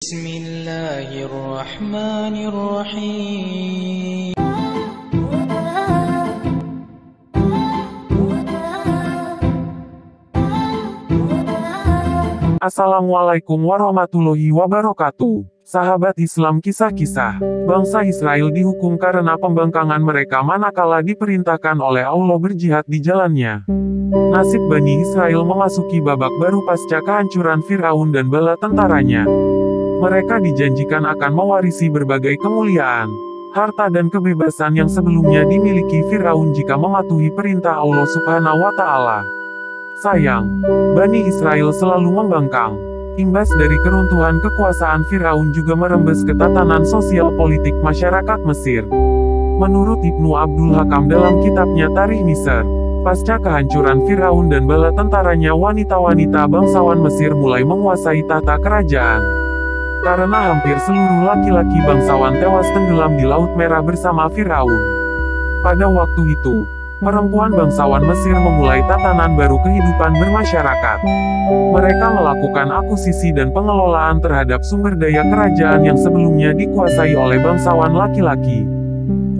Bismillahirrahmanirrahim. Assalamualaikum warahmatullahi wabarakatuh. Sahabat Islam, kisah-kisah bangsa Israel dihukum karena pembangkangan mereka manakala diperintahkan oleh Allah berjihad di jalannya. Nasib Bani Israel memasuki babak baru pasca kehancuran Firaun dan bala tentaranya. Mereka dijanjikan akan mewarisi berbagai kemuliaan, harta dan kebebasan yang sebelumnya dimiliki Firaun jika mematuhi perintah Allah Subhanahu wa Ta'ala. Sayang, Bani Israel selalu membangkang. Imbas dari keruntuhan kekuasaan Firaun juga merembes ke tatanan sosial politik masyarakat Mesir. Menurut Ibnu Abdul Hakam dalam kitabnya Tarikh Misr, pasca kehancuran Firaun dan bala tentaranya, wanita-wanita bangsawan Mesir mulai menguasai tahta kerajaan. Karena hampir seluruh laki-laki bangsawan tewas tenggelam di Laut Merah bersama Firaun. Pada waktu itu, perempuan bangsawan Mesir memulai tatanan baru kehidupan bermasyarakat. Mereka melakukan akuisisi dan pengelolaan terhadap sumber daya kerajaan yang sebelumnya dikuasai oleh bangsawan laki-laki.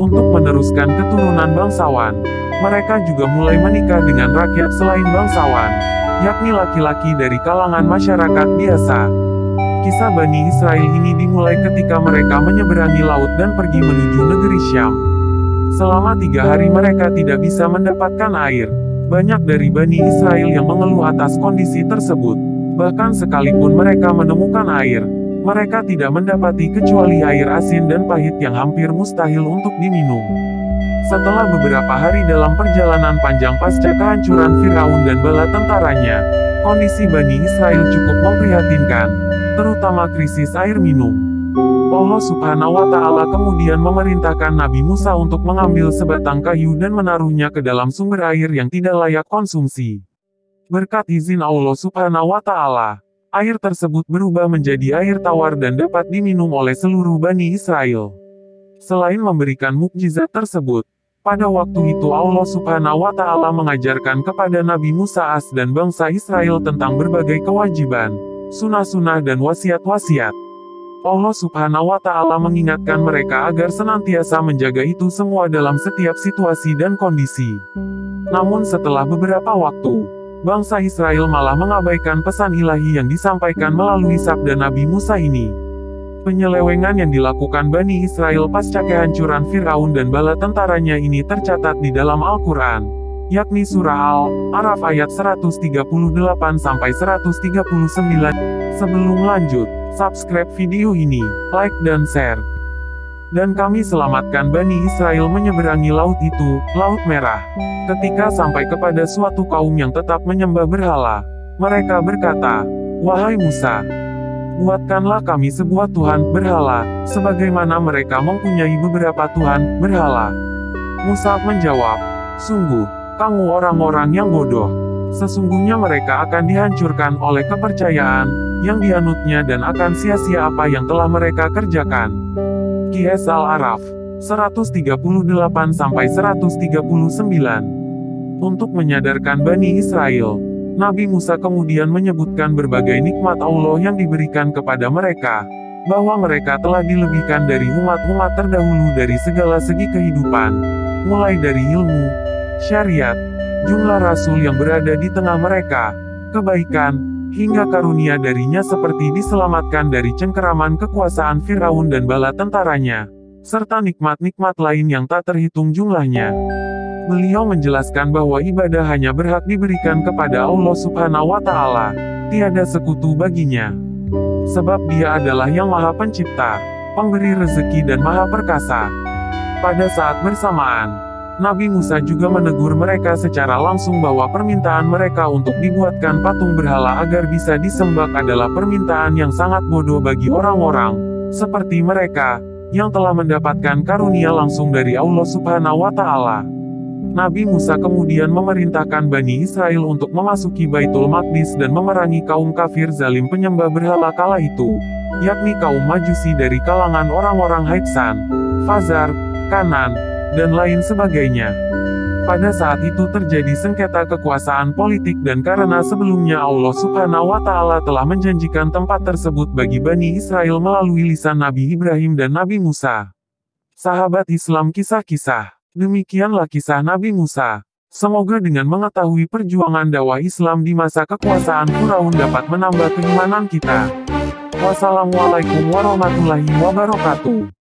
Untuk meneruskan keturunan bangsawan, mereka juga mulai menikah dengan rakyat selain bangsawan, yakni laki-laki dari kalangan masyarakat biasa. Kisah Bani Israel ini dimulai ketika mereka menyeberangi laut dan pergi menuju negeri Syam. Selama 3 hari mereka tidak bisa mendapatkan air. Banyak dari Bani Israel yang mengeluh atas kondisi tersebut. Bahkan sekalipun mereka menemukan air, mereka tidak mendapati kecuali air asin dan pahit yang hampir mustahil untuk diminum. Setelah beberapa hari dalam perjalanan panjang pasca kehancuran Firaun dan bala tentaranya, kondisi Bani Israel cukup memprihatinkan, terutama krisis air minum. Allah Subhanahu wa Ta'ala kemudian memerintahkan Nabi Musa untuk mengambil sebatang kayu dan menaruhnya ke dalam sumber air yang tidak layak konsumsi. Berkat izin Allah Subhanahu wa Ta'ala, air tersebut berubah menjadi air tawar dan dapat diminum oleh seluruh Bani Israel. Selain memberikan mukjizat tersebut, pada waktu itu Allah Subhanahu wa Ta'ala mengajarkan kepada Nabi Musa dan bangsa Israel tentang berbagai kewajiban, sunah-sunah dan wasiat-wasiat. Allah Subhanahu wa Ta'ala mengingatkan mereka agar senantiasa menjaga itu semua dalam setiap situasi dan kondisi. Namun setelah beberapa waktu, bangsa Israel malah mengabaikan pesan ilahi yang disampaikan melalui sabda Nabi Musa ini. Penyelewengan yang dilakukan Bani Israel pasca kehancuran Firaun dan bala tentaranya ini tercatat di dalam Al-Quran, yakni surah Al-A'raf ayat 138-139. Sebelum lanjut, subscribe video ini, like dan share. Dan kami selamatkan Bani Israel menyeberangi laut itu, Laut Merah. Ketika sampai kepada suatu kaum yang tetap menyembah berhala, mereka berkata, "Wahai Musa, buatkanlah kami sebuah Tuhan berhala, sebagaimana mereka mempunyai beberapa Tuhan berhala." Musa menjawab, "Sungguh, kamu orang-orang yang bodoh. Sesungguhnya mereka akan dihancurkan oleh kepercayaan yang dianutnya dan akan sia-sia apa yang telah mereka kerjakan." Qiyas Al-A'raf 138-139. Untuk menyadarkan Bani Israel, Nabi Musa kemudian menyebutkan berbagai nikmat Allah yang diberikan kepada mereka, bahwa mereka telah dilebihkan dari umat-umat terdahulu dari segala segi kehidupan, mulai dari ilmu, syariat, jumlah rasul yang berada di tengah mereka, kebaikan, hingga karunia darinya seperti diselamatkan dari cengkeraman kekuasaan Firaun dan bala tentaranya, serta nikmat-nikmat lain yang tak terhitung jumlahnya. Beliau menjelaskan bahwa ibadah hanya berhak diberikan kepada Allah Subhanahu wa Ta'ala, tiada sekutu baginya. Sebab Dia adalah yang Maha Pencipta, Pemberi rezeki dan Maha Perkasa. Pada saat bersamaan, Nabi Musa juga menegur mereka secara langsung bahwa permintaan mereka untuk dibuatkan patung berhala agar bisa disembah adalah permintaan yang sangat bodoh bagi orang-orang seperti mereka, yang telah mendapatkan karunia langsung dari Allah Subhanahu wa Ta'ala. Nabi Musa kemudian memerintahkan Bani Israel untuk memasuki Baitul Maqdis dan memerangi kaum kafir zalim penyembah berhala kala itu, yakni kaum Majusi dari kalangan orang-orang Haitsan, Fazar, Kanan, dan lain sebagainya. Pada saat itu terjadi sengketa kekuasaan politik dan karena sebelumnya Allah Subhanahu wa Ta'ala telah menjanjikan tempat tersebut bagi Bani Israel melalui lisan Nabi Ibrahim dan Nabi Musa. Sahabat Islam kisah-kisah. Demikianlah kisah Nabi Musa. Semoga dengan mengetahui perjuangan dakwah Islam di masa kekuasaan Firaun dapat menambah keimanan kita. Wassalamualaikum warahmatullahi wabarakatuh.